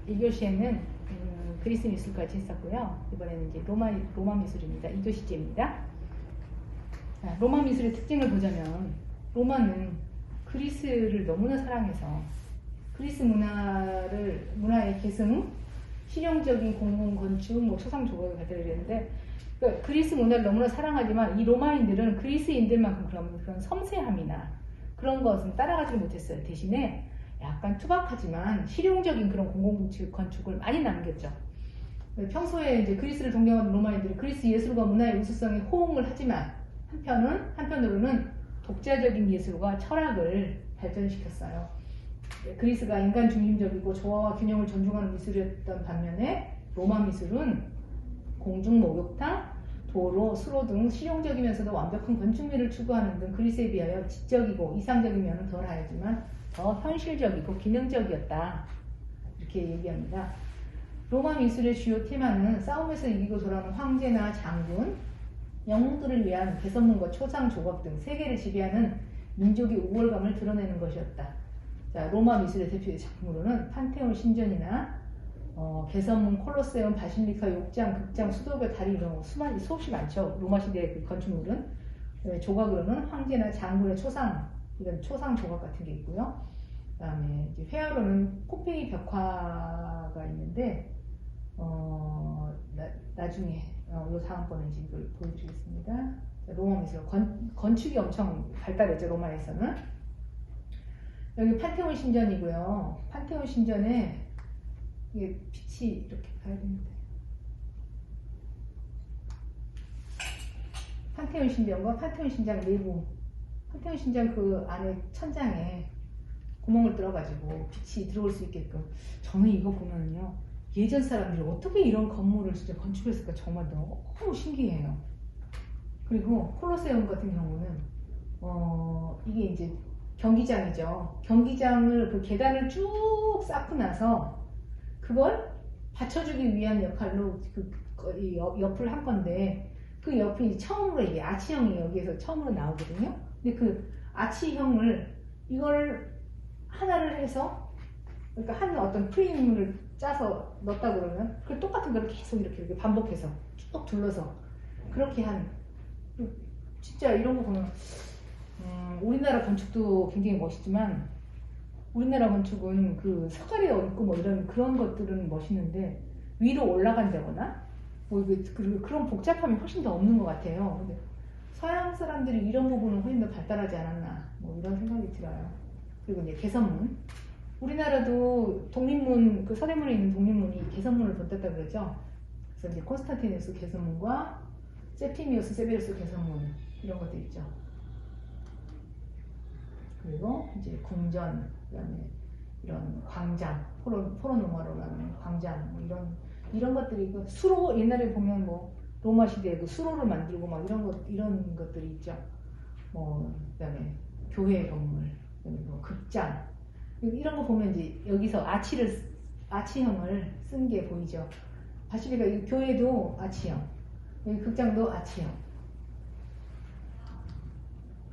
1교시에는 그리스 미술까지 했었고요. 이번에는 이제 로마 미술입니다. 2교시제입니다. 로마 미술의 특징을 보자면 로마는 그리스를 너무나 사랑해서 그리스 문화의 계승, 실용적인 공공건축, 초상 조각을 갖다 드리는데 그러니까 그리스 문화를 너무나 사랑하지만 이 로마인들은 그리스인들만큼 그런 섬세함이나 그런 것은 따라가지 못했어요. 대신에 약간 투박하지만 실용적인 그런 공공건축을 많이 남겼죠. 평소에 이제 그리스를 동경하는 로마인들이 그리스 예술과 문화의 우수성에 호응을 하지만 한편으로는 독자적인 예술과 철학을 발전시켰어요. 그리스가 인간 중심적이고 조화와 균형을 존중하는 미술이었던 반면에 로마 미술은 공중 목욕탕, 도로, 수로 등 실용적이면서도 완벽한 건축미를 추구하는 등 그리스에 비하여 지적이고 이상적인 면은 덜하였지만 더 현실적이고 기능적이었다. 이렇게 얘기합니다. 로마 미술의 주요 테마는 싸움에서 이기고 돌아오는 황제나 장군, 영웅들을 위한 개선문과 초상 조각 등 세계를 지배하는 민족의 우월감을 드러내는 것이었다. 자, 로마 미술의 대표 작품으로는 판테온 신전이나 개선문, 콜로세움, 바실리카, 욕장, 극장, 수도별, 다리 이런 수없이 많죠. 로마 시대의 그 건축물은. 조각으로는 황제나 장군의 초상, 이런 초상 조각 같은 게 있고요. 그 다음에 회화로는 포페이 벽화가 있는데 나중에 요 다음번에 이제 이걸 보여드리겠습니다. 로마 미술 건축이 엄청 발달했죠. 로마에서는. 여기 판테온 신전이고요. 판테온 신전에 이게 빛이 이렇게 가야 되는데 판테온 신전과 판테온 신전 내부, 판테온 신전 그 안에 천장에 구멍을 뚫어가지고 빛이 들어올 수 있게끔. 저는 이거 보면요, 예전 사람들이 어떻게 이런 건물을 진짜 건축했을까 정말 너무 신기해요. 그리고 콜로세움 같은 경우는 이게 이제 경기장이죠. 경기장을 그 계단을 쭉 쌓고 나서 그걸 받쳐주기 위한 역할로 이 옆을 한 건데, 그 옆이 처음으로 이게 아치형이 여기에서 처음으로 나오거든요. 근데 그 아치형을 이걸 하나를 해서, 그러니까 한 어떤 프레임을 짜서 넣었다 그러면 그 똑같은 걸 계속 이렇게 반복해서 쭉 둘러서 그렇게 한, 진짜 이런 거 보면 우리나라 건축도 굉장히 멋있지만 우리나라 건축은 그 서갈에 얹고 뭐 이런 그런 것들은 멋있는데 위로 올라간다거나 뭐 그런 복잡함이 훨씬 더 없는 것 같아요. 근데 서양 사람들이 이런 부분은 훨씬 더 발달하지 않았나 뭐 이런 생각이 들어요. 그리고 이제 개선문, 우리나라도 독립문, 그 서대문에 있는 독립문이 개선문을 덧댔다 그러죠. 그래서 이제 콘스탄티누스 개선문과 세프티미우스 세베루스 개선문 이런 것도 있죠. 그리고 이제 궁전, 그다음에 이런 광장, 포로노마로라는 광장, 뭐 이런 것들이 그 수로, 옛날에 보면 뭐 로마 시대에 그 수로를 만들고 막 이런 것들이 있죠. 뭐 그다음에 교회 건물, 그다음에 뭐 극장, 이런 거 보면 이제 여기서 아치형을 쓴 게 보이죠. 바실리카, 이 교회도 아치형, 여기 극장도 아치형.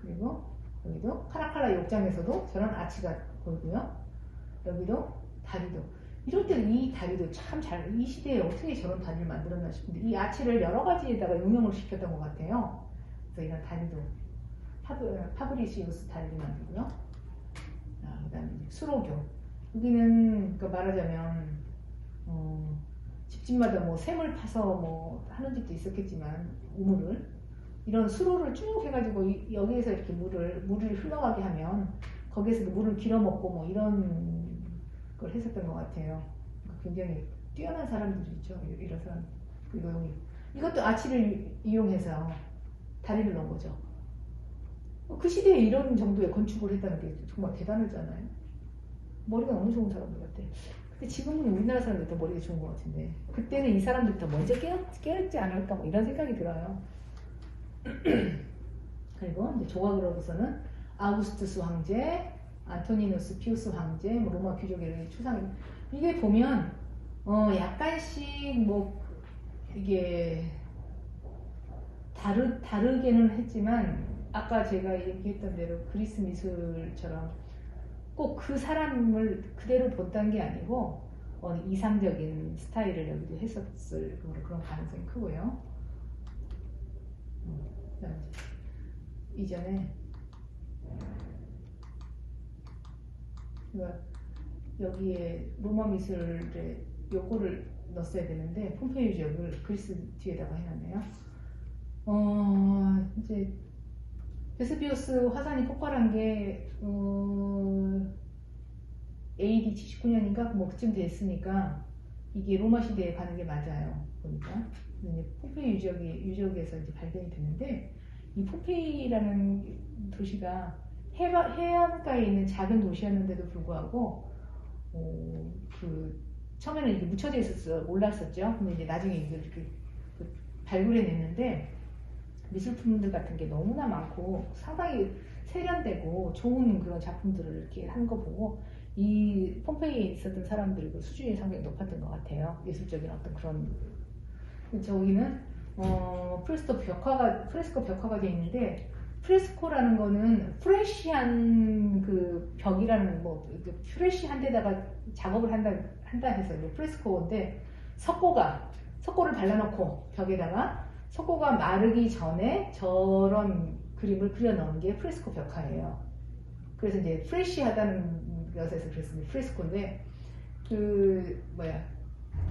그리고 여기도 카라칼라 욕장에서도 저런 아치가 보이고요. 여기도 다리도. 이럴 때는 이 다리도 참 이 시대에 어떻게 저런 다리를 만들었나 싶은데 이 아치를 여러 가지에다가 용용을 시켰던 것 같아요. 그래서 이런 다리도 파브리시우스 다리를 만들고요. 그 다음에 수로교. 여기는 그러니까 말하자면 집집마다 뭐 샘을 파서 뭐 하는 집도 있었겠지만 우물을, 이런 수로를 쭉 해가지고 여기에서 이렇게 물을 흘러가게 하면 거기에서 물을 길어먹고 뭐 이런 걸 했었던 것 같아요. 굉장히 뛰어난 사람들이 있죠. 이런 사람. 그리고 여기 이것도 아치를 이용해서 다리를 넣은 거죠. 그 시대에 이런 정도의 건축을 했다는 게 정말 대단하잖아요. 머리가 너무 좋은 사람들 같아. 근데 지금은 우리나라 사람들이 더 머리가 좋은 것 같은데 그때는 이 사람들이 더 먼저 깨었지 않을까 뭐 이런 생각이 들어요. 그리고 이제 조각으로서는 아우구스투스 황제, 안토니누스 피우스 황제, 뭐 로마 귀족의 추상. 이게 보면 약간씩 뭐 이게 다르게는 했지만 아까 제가 얘기했던 대로 그리스 미술처럼 꼭 그 사람을 그대로 본다는 게 아니고 이상적인 스타일을 여기도 했었을 그런 가능성이 크고요. 이전에 여기에 로마 미술에 요거를 넣었어야 되는데 폼페이오 지역을 그리스 뒤에다가 해놨네요. 이제 베스비우스 화산이 폭발한 게 AD 79년인가 뭐 그쯤 됐으니까 이게 로마 시대에 가는 게 맞아요. 보니까 폼페이 유적에서 이제 발견이 됐는데 이 폼페이라는 도시가 해안가에 있는 작은 도시였는데도 불구하고 처음에는 이게 묻혀져 있었어 올랐었죠. 근데 이제 나중에 이렇게 발굴해냈는데 미술품들 같은 게 너무나 많고 상당히 세련되고 좋은 그런 작품들을 이렇게 한 거 보고 이 폼페이에 있었던 사람들 그 수준이 상당히 높았던 것 같아요. 예술적인 어떤 그런. 저기는 프레스코 벽화가 되어 있는데 프레스코라는 거는 프레시한 그 벽이라는 프레시한 데다가 작업을 한다 해서 프레스코인데 석고를 발라놓고 벽에다가 석고가 마르기 전에 저런 그림을 그려 넣은 게 프레스코 벽화예요. 그래서 이제 프레시하다는 것에서 그랬습니다. 프레스코인데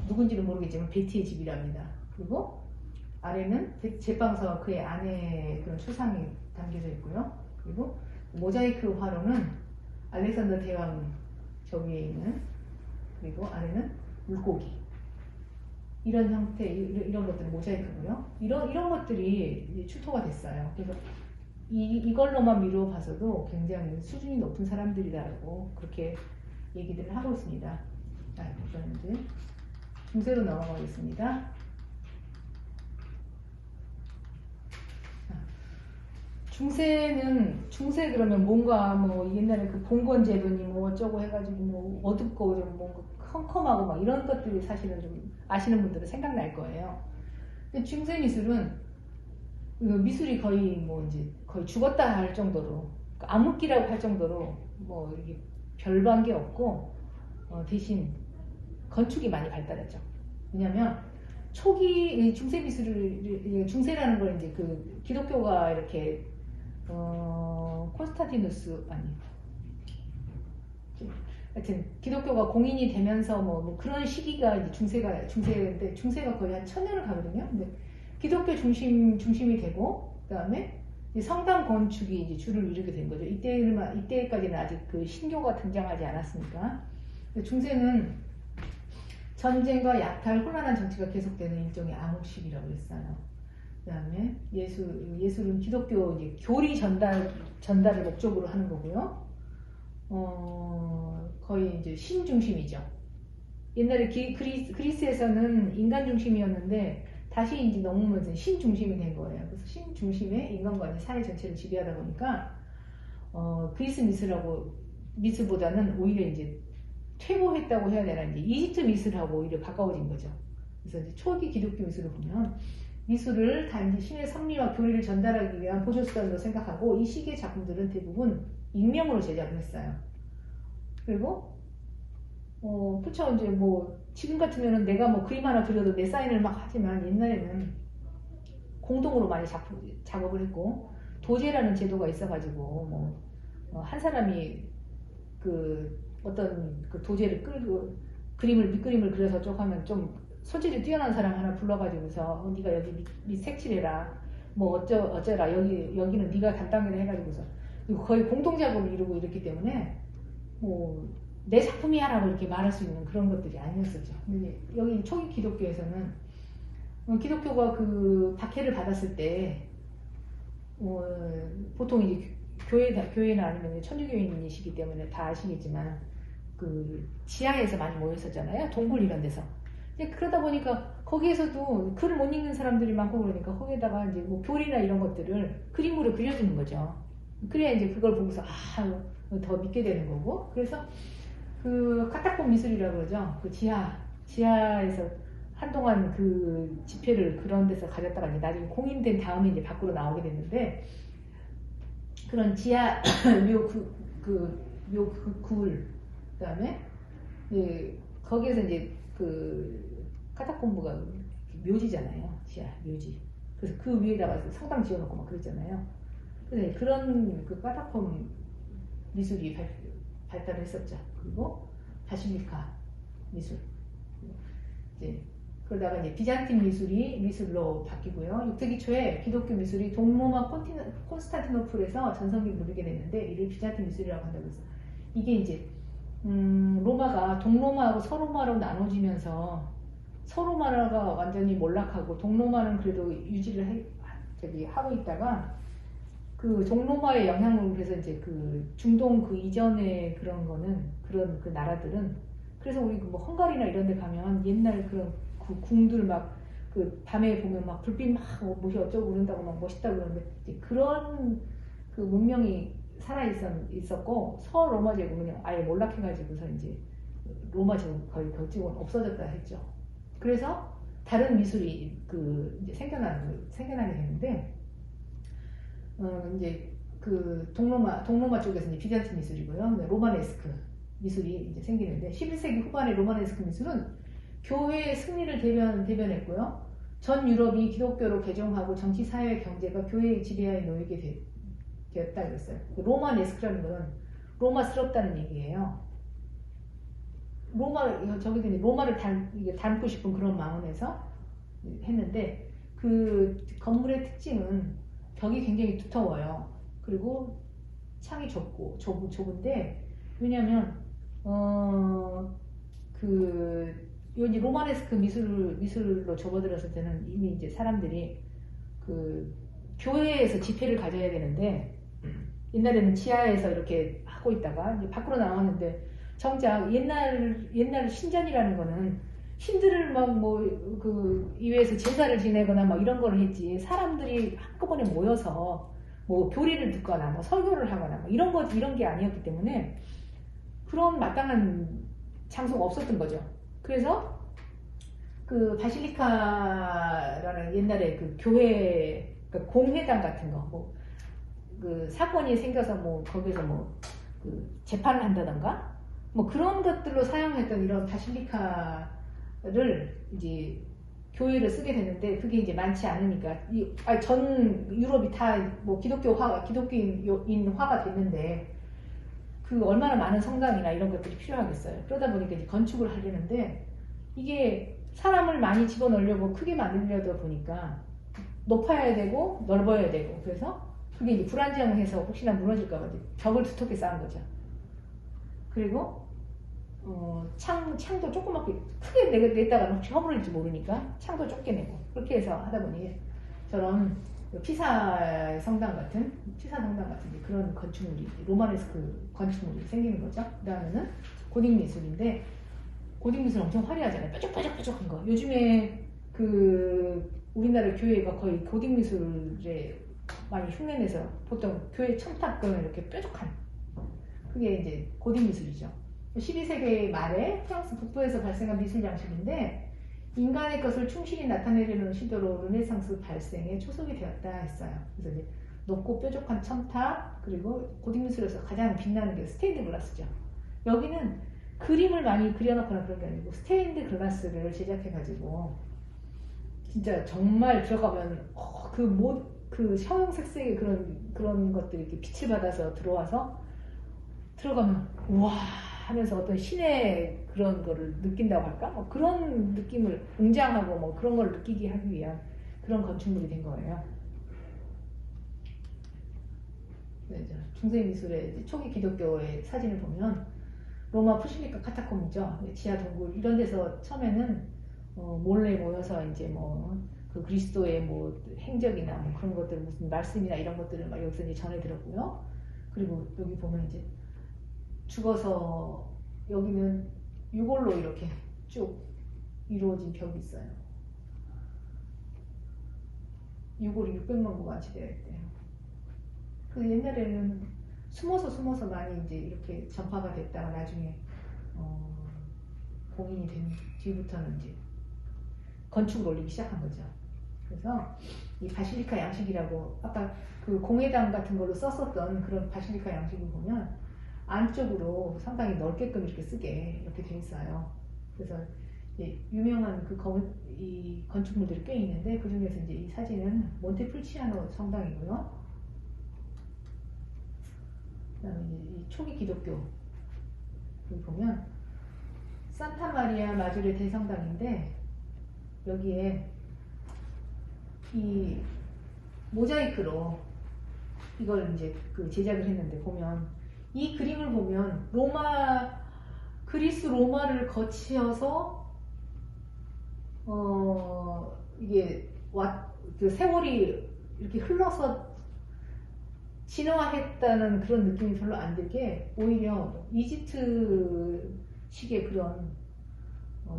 누군지는 모르겠지만 베티의 집이랍니다. 그리고 아래는 제방서와 그의 아내의 그런 추상이 담겨져 있고요. 그리고 모자이크 화로는 알렉산더 대왕 저기에 있는, 그리고 아래는 물고기, 이런 형태, 이런 것들은 모자이크고요. 이런 것들이 추토가 됐어요. 그래서 이걸로만 미루어 봐서도 굉장히 수준이 높은 사람들이라고 그렇게 얘기들을 하고 있습니다. 그럼 이제 중세로 넘어가겠습니다. 중세 그러면 뭔가 옛날에 그 봉건제도니 어쩌고 해가지고 어둡고 좀 뭔가 컴컴하고 막 이런 것들이 사실은 좀 아시는 분들은 생각날 거예요. 근데 중세 미술은 미술이 거의 거의 죽었다 할 정도로, 암흑기라고 할 정도로 이렇게 별반 게 없고 대신 건축이 많이 발달했죠. 왜냐면 초기 중세 미술을, 중세라는 걸 이제 그 기독교가 이렇게 콘스탄티누스 하여튼 기독교가 공인이 되면서 그런 시기가 이제 중세인데 중세가 거의 한 1000년을 가거든요. 근데 기독교 중심이 되고 그다음에 성당 건축이 이제 주를 이루게 된 거죠. 이때까지는 아직 그 신교가 등장하지 않았으니까. 중세는 전쟁과 약탈, 혼란한 정치가 계속되는 일종의 암흑시기라고 했어요. 그다음에 예술은 기독교 이제 교리 전달을 목적으로 하는 거고요. 거의 이제 신 중심이죠. 옛날에 그리스에서는 인간 중심이었는데 다시 이제 넘으면서 신 중심이 된 거예요. 그래서 신 중심의 인간과 사회 전체를 지배하다 보니까 그리스 미술보다는 오히려 이제 퇴보했다고 해야 되나, 이제 이집트 미술하고 오히려 가까워진 거죠. 그래서 이제 초기 기독교 미술을 보면 미술을 다 이제 신의 섭리와 교리를 전달하기 위한 보조수단으로 생각하고 이 시기의 작품들은 대부분 익명으로 제작을 했어요. 그리고 그쵸, 이제 지금 같으면은 내가 그림 하나 그려도 내 사인을 막 하지만 옛날에는 공동으로 많이 작업을 했고 도제라는 제도가 있어가지고 한 사람이 어떤 도제를 끌고 밑그림을 그려서 쭉 하면 좀 소질이 뛰어난 사람 하나 불러가지고서 네가 여기 밑 색칠해라, 어쩌라, 여기는 네가 담당을 해가지고서 거의 공동 작업을 이루고 이랬기 때문에 내 작품이야라고 이렇게 말할 수 있는 그런 것들이 아니었었죠. 근데 여기 초기 기독교에서는 기독교가 그 박해를 받았을 때 보통 이제 교회나 아니면 천주교인이시기 때문에 다 아시겠지만 그 지하에서 많이 모였었잖아요. 동굴 이런 데서. 그러다 보니까 거기에서도 글을 못 읽는 사람들이 많고 그러니까 거기에다가 이제 교리나 이런 것들을 그림으로 그려주는 거죠. 그래야 이제 그걸 보고서 더 믿게 되는 거고. 그래서 그 카타콤 미술이라고 그러죠. 그 지하에서 한동안 그 집회를 그런 데서 가졌다가 이제 나중에 공인된 다음에 이제 밖으로 나오게 됐는데, 그런 지하 굴, 그다음에 거기에서 이제 그 카타콤브가 묘지잖아요. 지하 묘지. 그래서 그 위에다가 성당 지어놓고 막 그랬잖아요. 그래서 그런 그 카타콤 미술이 발달을 했었죠. 그리고 바실리카 미술. 이제 그러다가 이제 비잔틴 미술로 바뀌고요. 6세기 초에 기독교 미술이 동로마 콘스탄티노플에서 전성기를 누리게 됐는데 이를 비잔틴 미술이라고 한다고 했어요. 이게 이제 로마가 동로마하고 서로마로 나눠지면서 서로마가 완전히 몰락하고 동로마는 그래도 유지를 하고 있다가 그 동로마의 영향으로 그래서 이제 그 중동 그 이전의 그런 거는 그런 그 나라들은 그래서 우리 뭐 헝가리나 이런 데 가면 옛날 그런 그 궁들 막 그 밤에 보면 막 불빛 막 뭐시 어쩌고 그런다고 막 멋있다고 그러는데 이제 그런 그 문명이 살아 있었고 서로마 제국은 아예 몰락해가지고서 이제 로마 제국 거의 그 제국은 없어졌다 했죠. 그래서 다른 미술이 그 이제 생겨나게 되는데 이제 그 동로마 쪽에서 이제 비잔틴 미술이고요. 로마네스크 미술이 이제 생기는데 11세기 후반의 로마네스크 미술은 교회의 승리를 대변했고요. 전 유럽이 기독교로 개종하고 정치, 사회, 경제가 교회의 지배하에 놓이게 되었다 그랬어요. 로마네스크라는 것은 로마스럽다는 얘기예요. 로마를 닮고 싶은 그런 마음에서 했는데 그 건물의 특징은 벽이 굉장히 두터워요. 그리고 창이 좁은데 왜냐면 이 로마네스크 미술로 접어들었을 때는 이미 이제 사람들이 그 교회에서 집회를 가져야 되는데 옛날에는 지하에서 이렇게 하고 있다가 이제 밖으로 나왔는데 정작 옛날 신전이라는 거는 신들을 막 그 이외에서 제사를 지내거나 막 이런 거를 했지 사람들이 한꺼번에 모여서 뭐 교리를 듣거나 뭐 설교를 하거나 뭐 이런 게 아니었기 때문에 그런 마땅한 장소가 없었던 거죠. 그래서 그 바실리카라는 옛날에 그 교회 그러니까 공회당 같은 거 그 사건이 생겨서 뭐 거기서 뭐 그 재판을 한다던가 뭐 그런 것들로 사용했던 이런 바실리카를 이제 교회를 쓰게 되는데 그게 이제 많지 않으니까 전 유럽이 다 뭐 기독교인화가 됐는데 그 얼마나 많은 성당이나 이런 것들이 필요하겠어요. 그러다 보니까 이제 건축을 하려는데 이게 사람을 많이 집어넣으려고 크게 만들려다 보니까 높아야 되고 넓어야 되고 그래서 그게 이제 불안정해서 혹시나 무너질까봐 벽을 두텁게 쌓은 거죠. 그리고 창도 조그맣게 크게 냈다가 혹시 허물릴지 모르니까 창도 좁게 내고 그렇게 해서 하다 보니 저런 피사 성당 같은 그런 건축물이 로마네스크 건축물이 생기는 거죠. 그 다음에는 고딕 미술인데 고딕 미술 엄청 화려하잖아요. 뾰족뾰족한 거. 요즘에 그 우리나라 교회가 거의 고딕 미술에 많이 흉내내서 보통 교회 첨탑은 이렇게 뾰족한 그게 이제 고딕 미술이죠. 12세기 말에 프랑스 북부에서 발생한 미술 양식인데 인간의 것을 충실히 나타내려는 시도로 르네상스 발생에 초석이 되었다 했어요. 그래서 이제 높고 뾰족한 첨탑 그리고 고딕 미술에서 가장 빛나는 게 스테인드 글라스죠. 여기는 그림을 많이 그려놓거나 그런 게 아니고 스테인드 글라스를 제작해가지고 진짜 정말 들어가면 그 형형색색의 그런 것들이 이렇게 빛을 받아서 들어가면 우와 하면서 어떤 신의 그런 거를 느낀다고 할까? 뭐 그런 느낌을 웅장하고 뭐 그런 걸 느끼게 하기 위한 그런 건축물이 된 거예요. 중세 미술의 초기 기독교의 사진을 보면 로마 푸실리카 카타콤이죠. 지하 동굴 이런 데서 처음에는 몰래 모여서 이제 뭐 그 그리스도의 뭐 행적이나 뭐 그런 것들 무슨 말씀이나 이런 것들을 막 여기서 이제 전해 들었고요. 그리고 여기 보면 이제 죽어서 여기는 유골로 이렇게 쭉 이루어진 벽이 있어요. 유골이 600만 구가 안치되어 있대요. 그 옛날에는 숨어서 많이 이제 이렇게 전파가 됐다가 나중에 공인이 된 뒤부터는 이제 건축을 올리기 시작한 거죠. 그래서 이 바실리카 양식이라고 아까 그 공회당 같은 걸로 썼었던 그런 바실리카 양식을 보면 안쪽으로 상당히 넓게끔 이렇게 쓰게 이렇게 돼 있어요. 그래서 이제 유명한 이 건축물들이 꽤 있는데 그 중에서 이제 이 사진은 몬테풀치아노 성당이고요. 그다음에 이제 이 초기 기독교 여기 보면 산타 마리아 마주레 대성당인데 여기에 이 모자이크로 이걸 이제 제작을 했는데 보면 이 그림을 보면 그리스 로마를 거치어서 이게 그 세월이 이렇게 흘러서 진화했다는 그런 느낌이 별로 안 들게 오히려 이집트식의 그런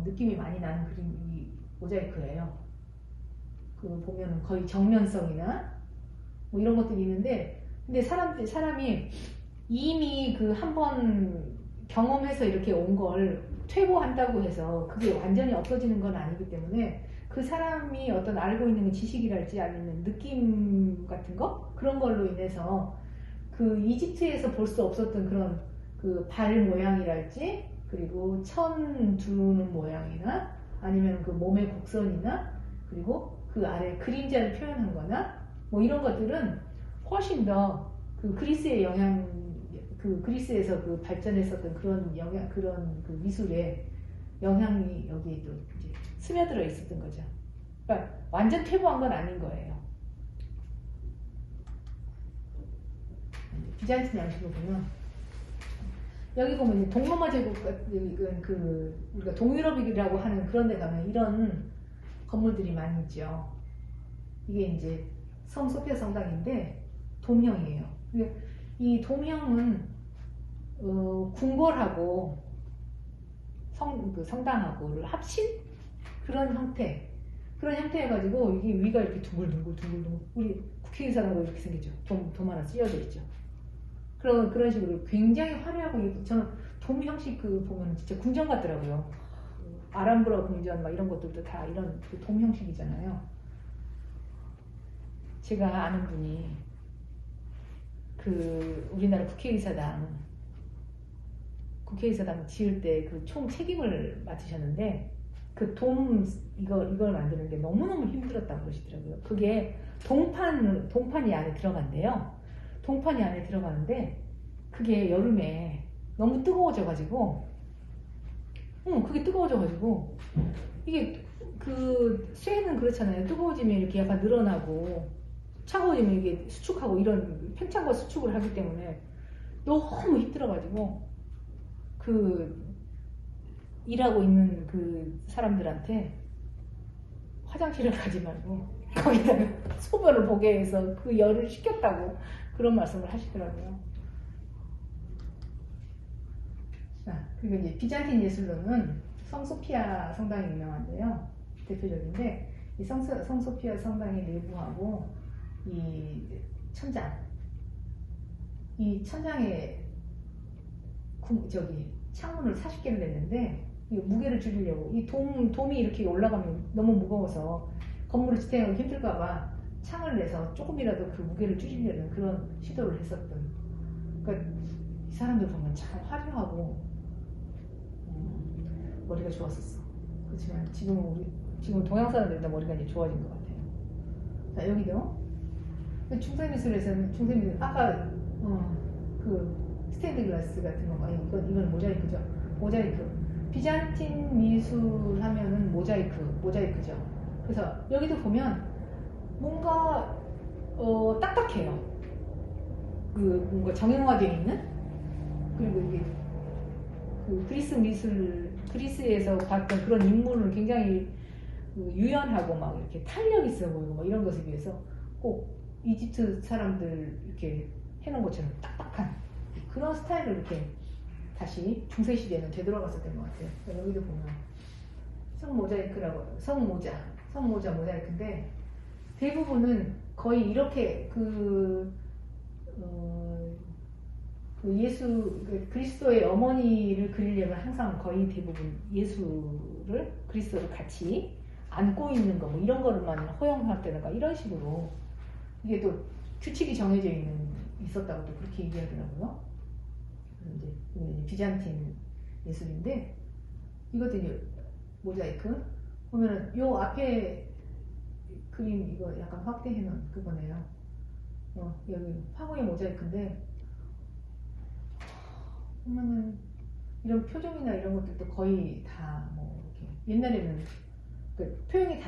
느낌이 많이 나는 그림이 모자이크예요. 그 보면 거의 정면성이나 뭐 이런 것들이 있는데 근데 사람이 이미 그 한번 경험해서 이렇게 온 걸 퇴보한다고 해서 그게 완전히 없어지는 건 아니기 때문에 그 사람이 어떤 알고 있는 지식이랄지 아니면 느낌 같은 거 그런 걸로 인해서 그 이집트에서 볼 수 없었던 그런 그 발 모양이랄지 그리고 천 두는 모양이나 아니면 그 몸의 곡선이나 그리고 그 아래 그림자를 표현한 거나 뭐 이런 것들은 훨씬 더 그 그리스의 영향 그 그리스에서 그 발전했었던 그런 영향 그런 그 미술의 영향이 여기에도 이제 스며들어 있었던 거죠. 그러니까 완전 퇴보한 건 아닌 거예요. 비잔틴 양식을 보면 여기 보면 동로마 제국 우리가 동유럽이라고 하는 그런 데 가면 이런 건물들이 많이 있죠. 이게 이제 성 소피아 성당인데 돔형이에요. 이 돔형은 궁궐하고 성당하고를 합친 그런 형태여가지고 이게 위가 이렇게 둥글둥글 우리 국회의사라고 이렇게 생겼죠. 돔 하나 쓰여져 있죠. 그런 식으로 굉장히 화려하고 저는 돔 형식 보면 진짜 궁전 같더라고요. 아람브라 궁전 막 이런 것들도 다 이런 돔 형식이잖아요. 제가 아는 분이 우리나라 국회의사당 지을 때 그 총 책임을 맡으셨는데 그 이걸 만드는 게 너무너무 힘들었다고 그러시더라고요. 그게 동판이 안에 들어간대요. 동판이 안에 들어가는데 그게 여름에 너무 뜨거워져가지고 그게 뜨거워져가지고 이게 쇠는 그렇잖아요. 뜨거워지면 이렇게 약간 늘어나고 차가워지면 이게 수축하고 이런 팽창과 수축을 하기 때문에 너무 힘들어가지고 일하고 있는 그 사람들한테 화장실을 가지 말고 거기다가 소변을 보게 해서 그 열을 식혔다고 그런 말씀을 하시더라고요. 자, 그리고 이제 비잔틴 예술로는 성소피아 성당이 유명한데요. 대표적인데 이 성소피아 성당의 내부하고 이 천장에 창문을 40개를 냈는데 무게를 줄이려고 이 돔이 이렇게 올라가면 너무 무거워서 건물을 지탱하기 힘들까봐 창을 내서 조금이라도 그 무게를 줄이려는 그런 시도를 했었던. 그러니까 이 사람들 보면 참 화려하고 머리가 좋았었어. 그렇지만 지금 동양 사람들도 머리가 이제 좋아진 것 같아요. 자, 여기도 중세미술에서는 아까 스테인드 글라스 같은 거, 이건 모자이크죠. 모자이크. 비잔틴 미술 하면은 모자이크죠. 그래서 여기도 보면 뭔가 딱딱해요. 뭔가 정형화되어 있는. 그리고 이게 그리스에서 봤던 그런 인물은 굉장히 유연하고 막 이렇게 탄력 있어 보이고 막 이런 것에 비해서 꼭 이집트 사람들 이렇게 해놓은 것처럼 딱딱한 그런 스타일을 이렇게 다시 중세시대에는 되돌아갔었던 것 같아요. 여기도 보면 성모자 모자이크인데 대부분은 거의 이렇게 그리스도의 어머니를 그리려면 항상 거의 대부분 그리스도를 같이 안고 있는 거, 뭐 이런 거를만 허용한다든가 이런 식으로 이게 또 규칙이 정해져 있었다고 또 그렇게 얘기하더라고요. 이제 비잔틴 예술인데 이것도 이제 모자이크 보면은 요 앞에 그림 이거 약간 확대해 놓은 그거네요. 여기 화구의 모자이크인데 보면은 이런 표정이나 이런 것들도 거의 다 뭐 이렇게 옛날에는 그 표현이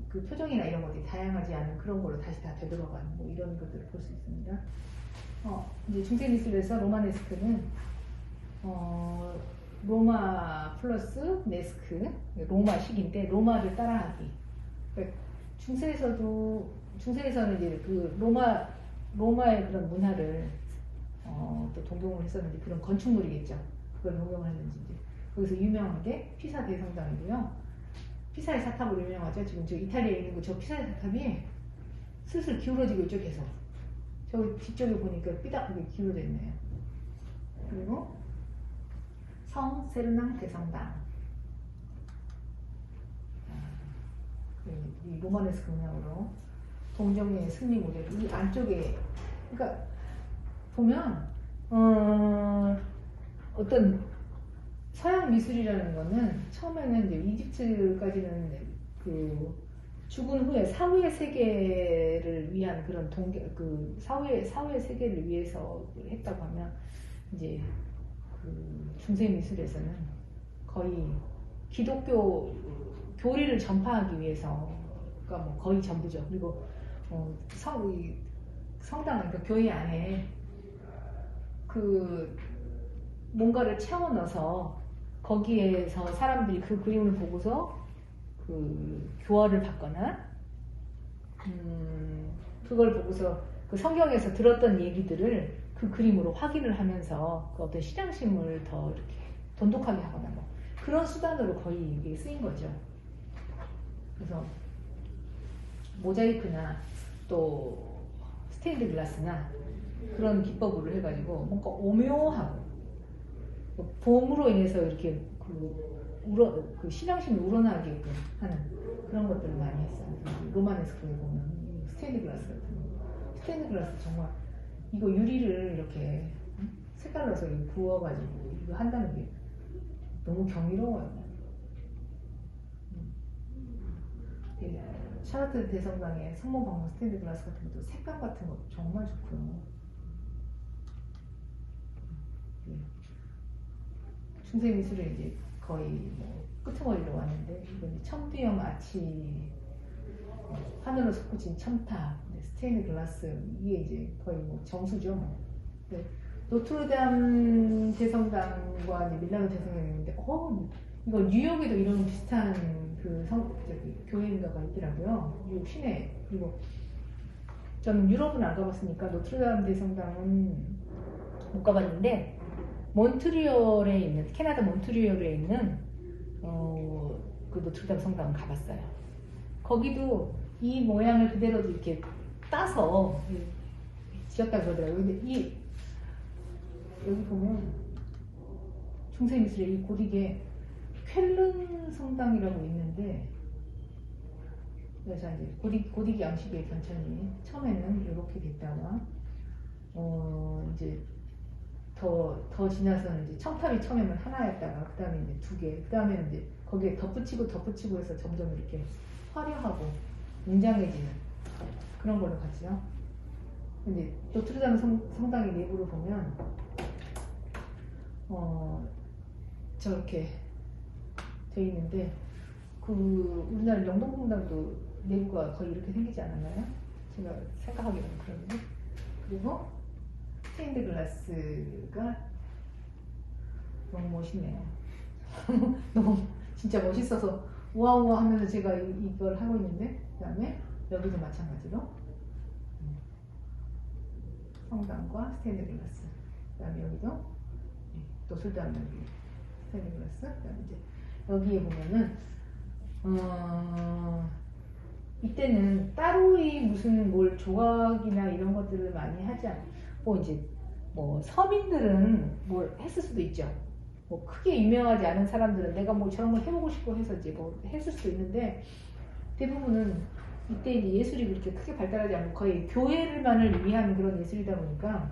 그 표정이나 이런 것들이 다양하지 않은 그런 걸로 다시 다 되돌아가는 뭐 이런 것들을 볼 수 있습니다. 이제 중세 미술에서 로마네스크는 로마 플러스 네스크, 로마식인데 로마를 따라하기. 그러니까 중세에서는 이제 그 로마의 그런 문화를 또 동경을 했었는데 그런 건축물이겠죠. 그걸 동경을 했는지 이제 거기서 유명한 게 피사 대성당이고요. 피사의 사탑으로 유명하죠. 지금 저 이탈리아에 있는 저 피사의 사탑이 슬슬 기울어지고 있죠. 계속. 저기 뒤쪽에 보니까 삐딱하게 기울어져 있네요. 그리고 성 세르낭 대성당. 이 로마네스크 문양으로 동정의 승리 모델 이 안쪽에 그러니까 보면 어떤 서양 미술이라는 거는 처음에는 이제 이집트까지는 그 죽은 후에 사후의 세계를 위한 그런 사후의 세계를 위해서 했다고 하면 이제 그 중세 미술에서는 거의 기독교 교리를 전파하기 위해서가 뭐 거의 전부죠. 그리고 성당 그러니까 교회 안에 그 뭔가를 채워 넣어서 거기에서 사람들이 그 그림을 보고서 그 교화를 받거나 그걸 보고서 그 성경에서 들었던 얘기들을 그 그림으로 확인을 하면서 그 어떤 신앙심을 더 이렇게 돈독하게 하거나 뭐 그런 수단으로 거의 이게 쓰인 거죠. 그래서 모자이크나 또 스테인드 글라스나 그런 기법으로 해가지고 뭔가 오묘하고 봄으로 인해서 이렇게 그 신앙심이 우러나게끔 하는 그런 것들을 많이 했어요. 로마네스크에 보면 스테인드 글라스 같은 거. 스테인드 글라스 정말 이거 유리를 이렇게 색깔 넣어서 구워가지고 이거 한다는 게 너무 경이로워요. 샤르트 대성당의 성모방문 스테인드 글라스 같은 것도 색감 같은 것도 정말 좋고요. 중세 미술은 이제 거의 뭐 끄트머리로 왔는데 이건 천두형 아치 하늘로 솟구친 첨탑, 스테인드 글라스 이게 이제 거의 뭐 정수죠. 네. 노트르담 대성당과 이제 밀라노 대성당이 있는데 이거 뉴욕에도 이런 비슷한 그 교회인가가 있더라고요. 뉴욕 시내. 그리고 저는 유럽은 안 가봤으니까 노트르담 대성당은 못 가봤는데 몬트리올에 있는 캐나다 몬트리올에 있는 그 노트르담 성당은 가봤어요. 거기도 이 모양을 그대로 이렇게 따서 지었다 그러더라고요. 근데 여기 보면 중세 미술의 이 고딕에 쾰른 성당이라고 있는데 그래서 이제 고딕 양식의 견천이 처음에는 이렇게 됐다가 이제 더 지나서는 이제 첨탑이 처음에는 하나였다가 그 다음에 이제 두 개, 그 다음에 이제 거기에 덧붙이고 해서 점점 이렇게 화려하고 웅장해지는 그런 걸로 갔죠. 근데 노트르담 성당의 내부를 보면 저렇게 돼 있는데 우리나라 영동공단도 내부가 거의 이렇게 생기지 않았나요? 제가 생각하기로는 그런데 그리고 스테인드 글라스가 너무 멋있네요. 너무 진짜 멋있어서 우아우아 하면서 제가 이걸 하고 있는데 그 다음에 여기도 마찬가지로 성당과 스테인드 글라스 그 다음에 여기도 노술담 여기 스테인드 글라스 그 다음에 이제 여기에 보면은 이때는 따로의 무슨 뭘 조각이나 이런 것들을 많이 하지 않고 이제 뭐 서민들은 뭘 했을 수도 있죠. 뭐 크게 유명하지 않은 사람들은 내가 뭐 저런 걸 해보고 싶고 해서 이제 뭐 했을 수도 있는데 대부분은 이때 이제 예술이 그렇게 크게 발달하지 않고 거의 교회만을 위한 그런 예술이다 보니까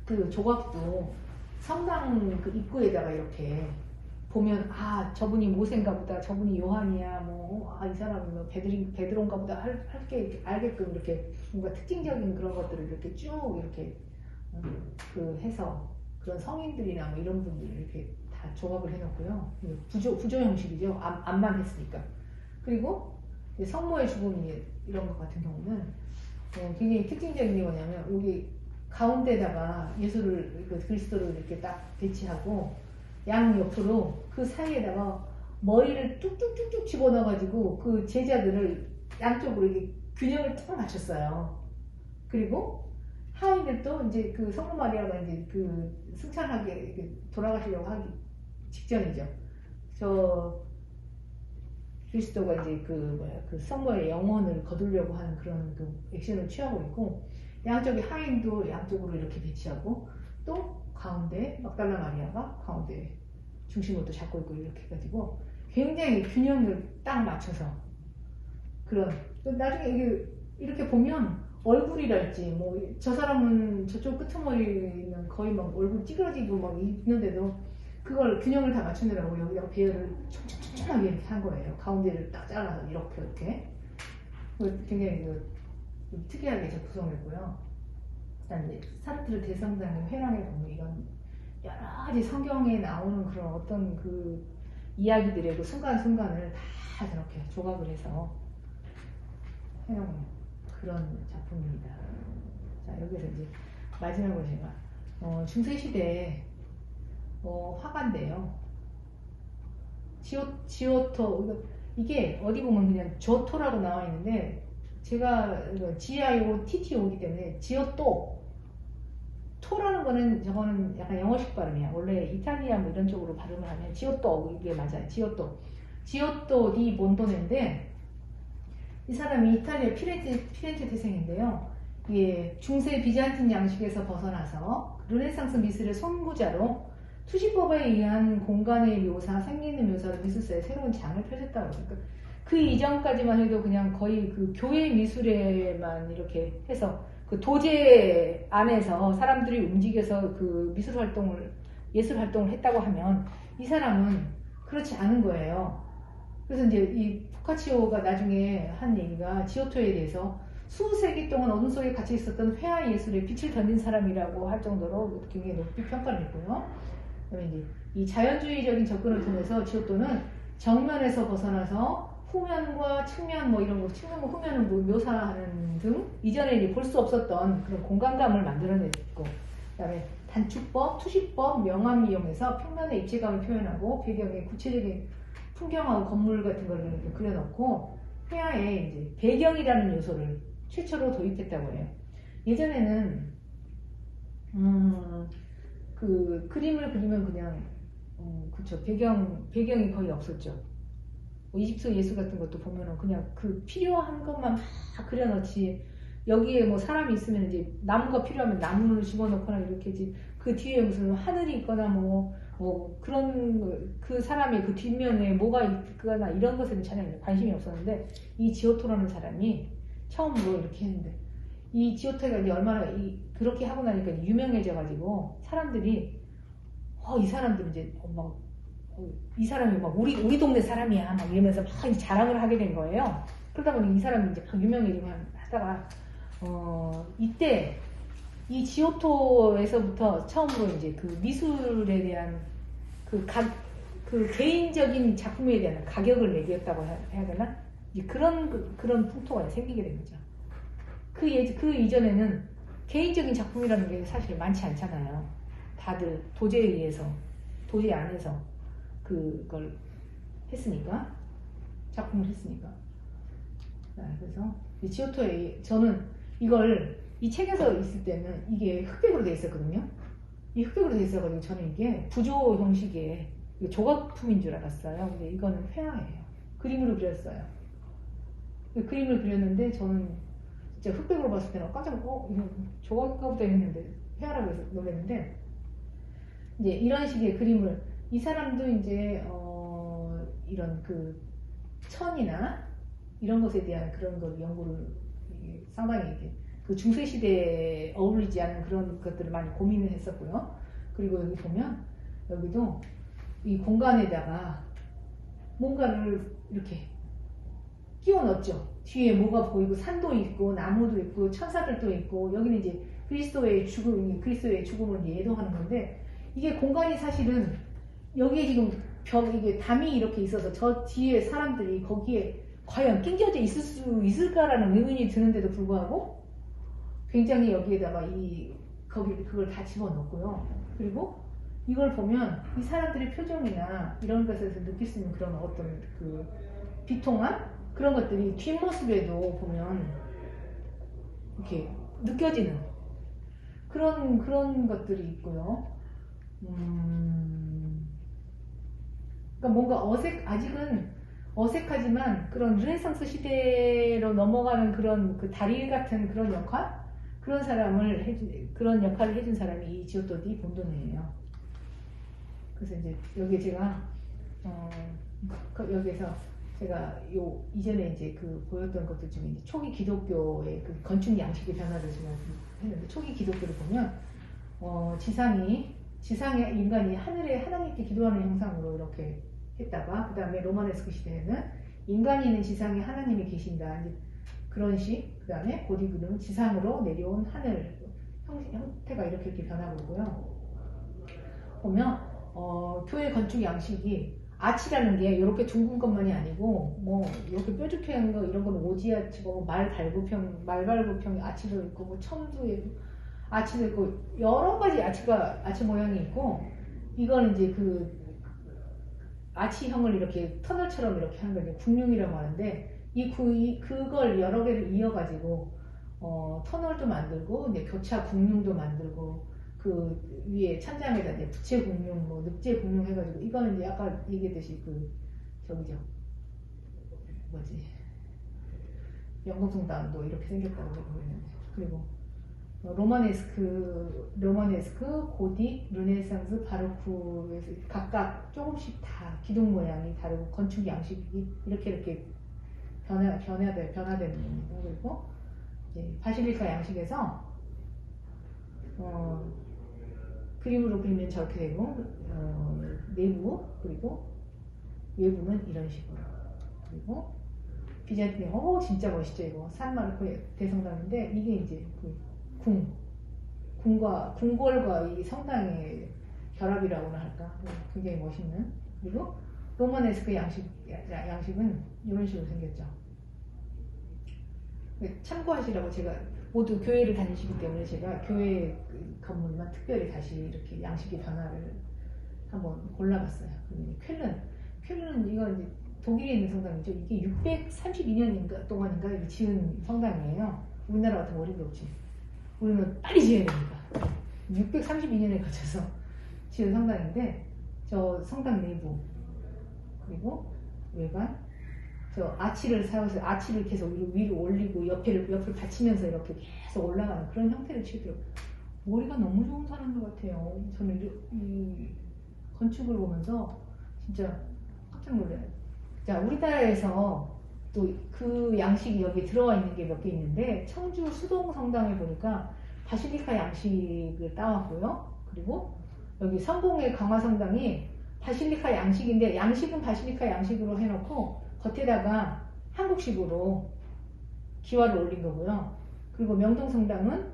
그 조각도 성당 그 입구에다가 이렇게 보면 아 저분이 모세인가 보다, 저분이 요한이야, 뭐 아 이 사람은 뭐 베드로인가 보다 할게 알게끔 이렇게 뭔가 특징적인 그런 것들을 이렇게 쭉 이렇게 그 해서 그런 성인들이나 뭐 이런 분들을 이렇게 다 조합을 해놓고요. 부조 형식이죠. 암만 했으니까. 그리고 성모의 죽음 이런 것 같은 경우는 굉장히 특징적인 게 뭐냐면 여기 가운데다가 예수를 그리스도를 이렇게 딱 배치하고 양 옆으로 그 사이에다가 머리를 뚝뚝뚝뚝 집어넣어가지고 그 제자들을 양쪽으로 이렇게 균형을 딱 맞췄어요. 그리고 하인들도 이제 그 성모 마리아가 이제 그 승천하게 돌아가시려고 하기 직전이죠. 저 그리스도가 이제 그 성모의 영혼을 거두려고 하는 그런 그 액션을 취하고 있고, 양쪽에 하인도 양쪽으로 이렇게 배치하고, 또 가운데 막달라 마리아가 가운데 중심으로 또 잡고 있고 이렇게 해가지고 굉장히 균형을 딱 맞춰서 그런, 나중에 이렇게 보면 얼굴이랄지 뭐 저 사람은 저쪽 끄트머리는 거의 막 얼굴 찌그러지고 막 있는데도 그걸 균형을 다 맞추느라고 여기다가 배열을 촘촘하게 이렇게 한 거예요. 가운데를 딱 잘라서 이렇게 굉장히 좀 특이하게 구성했고요. 그다음에 사르트르 대성당의 회랑에 보면 이런 여러 가지 성경에 나오는 그런 어떤 그 이야기들의 그 순간순간을 다 저렇게 조각을 해서 해놓은 그런 작품입니다. 자, 여기서 이제 마지막으로 제가 중세시대에 화가인데요. 지오토, 이게 어디 보면 그냥 조토라고 나와 있는데 제가 GIOTTO이기 때문에 지오토, 토라는 거는 저거는 약간 영어식 발음이야. 원래 이탈리아 뭐 이런 쪽으로 발음을 하면 지오토, 이게 맞아요. 지오토 디 몬도네인데, 이 사람이 이탈리아 피렌체 태생인데요. 이게 중세 비잔틴 양식에서 벗어나서 르네상스 미술의 선구자로 투시법에 의한 공간의 묘사, 생기는 묘사로 미술사에 새로운 장을 펼쳤다고. 그러니까 그 이전까지만 해도 그냥 거의 그 교회 미술에만 이렇게 해서 그 도제 안에서 사람들이 움직여서 그 예술 활동을 했다고 하면 이 사람은 그렇지 않은 거예요. 그래서 이제 이 보카치오가 나중에 한 얘기가 지오토에 대해서 수세기 동안 어둠 속에 갇혀 있었던 회화 예술에 빛을 던진 사람이라고 할 정도로 굉장히 높이 평가를 했고요. 그다음에 이제 이 자연주의적인 접근을 통해서 지오토는 정면에서 벗어나서 후면과 측면 뭐 이런 거, 측면과 후면을 뭐 묘사하는 등 이전에 이제 볼 수 없었던 그런 공간감을 만들어냈고, 그다음에 단축법, 투시법, 명암 이용해서 평면의 입체감을 표현하고 배경에 구체적인 풍경하고 건물 같은 걸 이렇게 그려놓고 회화에 이제 배경이라는 요소를 최초로 도입했다고 해요. 예전에는 그 그림을 그리면 그냥 그쵸, 배경이 거의 없었죠. 뭐 이집트 예술 같은 것도 보면은 그냥 그 필요한 것만 다 그려놓지, 여기에 뭐 사람이 있으면 이제 나무가 필요하면 나무를 집어넣거나 이렇게지, 그 뒤에 무슨 하늘이 있거나 뭐 그런 그 사람의 그 뒷면에 뭐가 있거나 이런 것에는 전혀 관심이 없었는데, 이 지오토라는 사람이 처음으로 이렇게 했는데, 이 지오토가 이제 얼마나 그렇게 하고 나니까 유명해져가지고 사람들이 이 사람들 이제 이 사람이 막 우리 동네 사람이야 막 이러면서 막 자랑을 하게 된 거예요. 그러다 보니 이 사람이 이제 막 유명해지고 하다가 이때 이 지오토에서부터 처음으로 이제 그 미술에 대한 그 개인적인 작품에 대한 가격을 매겼다고 해야 되나? 이제 그런 풍토가 생기게 된 거죠. 그 이전에는 개인적인 작품이라는 게 사실 많지 않잖아요. 다들 도제에 의해서, 도제 안에서 그걸 했으니까, 작품을 했으니까. 그래서 이 지오토에 저는 이 책에서 있을 때는 이게 흑백으로 되어 있었거든요. 이 흑백으로 되어 있어가지고 저는 이게 부조 형식의 조각품인 줄 알았어요. 근데 이거는 회화예요. 그림으로 그렸어요. 그림을 그렸는데 저는 진짜 흑백으로 봤을 때는 깜짝 이거 조각인가 보다 했는데 회화라고 해서 놀랐는데, 이제 이런 식의 그림을 이 사람도 이제 이런 그 천이나 이런 것에 대한 그런 걸 연구를 상당히 이렇게 그 중세 시대에 어울리지 않은 그런 것들을 많이 고민을 했었고요. 그리고 여기 보면 여기도 이 공간에다가 뭔가를 이렇게 끼워 넣었죠. 뒤에 뭐가 보이고 산도 있고 나무도 있고 천사들도 있고 여기는 이제 그리스도의 죽음을 이제 예도하는 건데 이게 공간이 사실은 여기에 지금 이게 담이 이렇게 있어서 저 뒤에 사람들이 거기에 과연 낑겨져 있을 수 있을까라는 의문이 드는데도 불구하고 굉장히 여기에다가 그걸 다 집어넣고요. 그리고 이걸 보면 이 사람들의 표정이나 이런 것에서 느낄 수 있는 그런 어떤 그 비통함? 그런 것들이 뒷모습에도 보면 이렇게 느껴지는 그런 것들이 있고요. 그러니까 뭔가 아직은 어색하지만 그런 르네상스 시대로 넘어가는 그런 그 다리 같은 그런 역할? 그런 역할을 해준 사람이 이 지오토 디 본도네예요. 그래서 이제 여기 제가 여기에서 제가 이전에 이제 그 보였던 것들 중에 이제 초기 기독교의 그 건축 양식의 변화를 제가 했는데 초기 기독교를 보면 지상의 인간이 하늘에 하나님께 기도하는 형상으로 이렇게 했다가 그 다음에 로마네스크 시대에는 인간이 있는 지상에 하나님이 계신다 이제 그런 식. 그 다음에 고디그는 지상으로 내려온 하늘 형태가 이렇게 변하고 있고요. 보면 교회 건축 양식이 아치라는 게 이렇게 둥근 것만이 아니고 뭐 이렇게 뾰족한 거 이런 건 오지아치고 말발굽형 아치도 있고 뭐 첨두에 아치도 있고 여러 가지 아치 모양이 있고 이거는 이제 그 아치형을 이렇게 터널처럼 이렇게 하는 걸 궁융이라고 하는데 그걸 여러 개를 이어가지고 터널도 만들고 이제 교차 궁융도 만들고 그 위에 천장에다 이제 부채 궁융, 뭐 늑제 궁융 해가지고 이거는 이제 아까 얘기했듯이 영동성당도 이렇게 생겼다고 보이는데 그리고 로마네스크, 고딕, 르네상스, 바로크에서 각각 조금씩 다 기둥 모양이 다르고 건축 양식이 이렇게 변화되는 겁니다. 그리고 이제 바실리카 양식에서 그림으로 그리면 저렇게 되고 내부 그리고 외부는 이런 식으로 그리고 비잔틴 진짜 멋있죠 이거 산마르코의 대성당인데 이게 이제 그 궁궐과 이 성당의 결합이라고나 할까 굉장히 멋있는 그리고 로마네스크 양식은 이런 식으로 생겼죠. 참고하시라고 제가 모두 교회를 다니시기 때문에 제가 교회 건물만 특별히 다시 이렇게 양식의 변화를 한번 골라봤어요. 쾰른 이거 이제 독일에 있는 성당이죠. 이게 632년 동안인가 지은 성당이에요. 우리나라 같은 어림도 없지. 우리는 빨리 지어야 됩니다. 632년에 거쳐서 지은 성당인데 저 성당 내부 그리고 외관 저 아치를 사용해서 아치를 계속 위로 올리고 옆을 받치면서 이렇게 계속 올라가는 그런 형태를 취했더라고요. 머리가 너무 좋은 사람들 같아요. 저는 이 건축을 보면서 진짜 깜짝 놀라요. 자, 우리나라에서 또 그 양식이 여기 들어와 있는 게 몇 개 있는데 청주 수동 성당에 보니까 바실리카 양식을 따왔고요. 그리고 여기 성공의 강화 성당이 바실리카 양식인데 양식은 바실리카 양식으로 해놓고 겉에다가 한국식으로 기와를 올린 거고요. 그리고 명동 성당은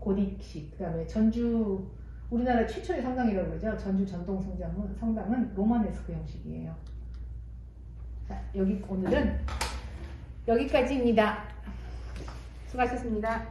고딕식, 그 다음에 전주 우리나라 최초의 성당이라고 그러죠. 전주 전동 성당은 로마네스크 형식이에요. 자, 오늘은 여기까지입니다. 수고하셨습니다.